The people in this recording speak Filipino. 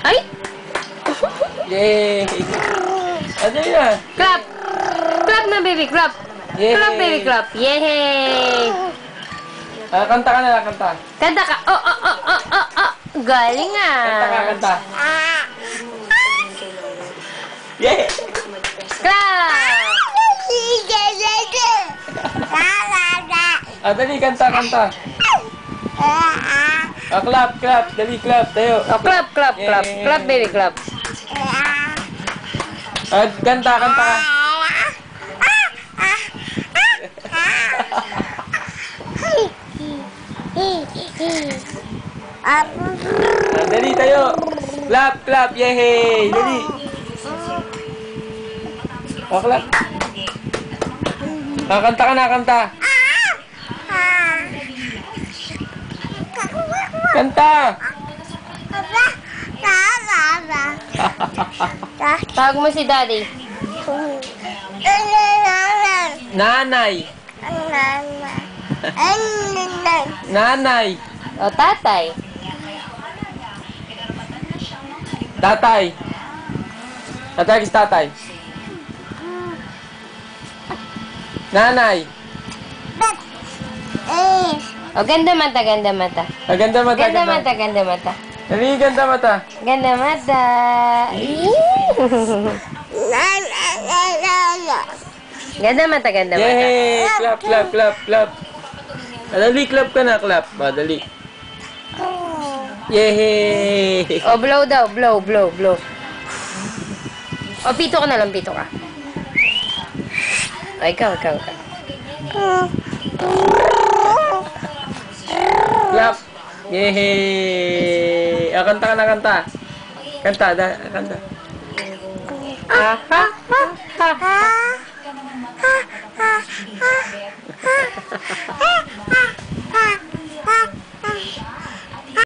Ay! Yay! Ano yan? Clap! Clap na, baby, clap! Yay! Clap, baby, clap! Yay! Kanta ka na, kanta. Kanta ka! Oh, oh, oh, oh, oh, oh! Galing Kanta ka, ah! kanta. Yay! Clap! Dali, kanta, kanta. Clap, clap. Dali, clap. Tayo. Oh, clap, clap, clap. Yay. Clap, baby, clap. Kanta, kanta ka. Dali, tayo. Clap, clap. Yay! Dali. Clap. Kanta ka na, kanta. Kanta! Tawag mo si daddy. Nanay! Nanay! O, tatay. Tatay! Tatay, kis tatay. Nanay! O, ganda mata, ganda mata. Ganda mata, Ganda mata, ganda mata. Dali, ganda mata. Ganda mata. Ganda mata, ganda mata. Yay! Clap, clap, clap, clap. Dali, clap ka na, clap. Dali. Yay! O, blow daw. Blow, blow, blow. O, pito ka na lang, pito ka. O, ikaw. Clap! Yay! Kanta ka na, kanta. Kanta, kanta. Ha, ha, ha, ha.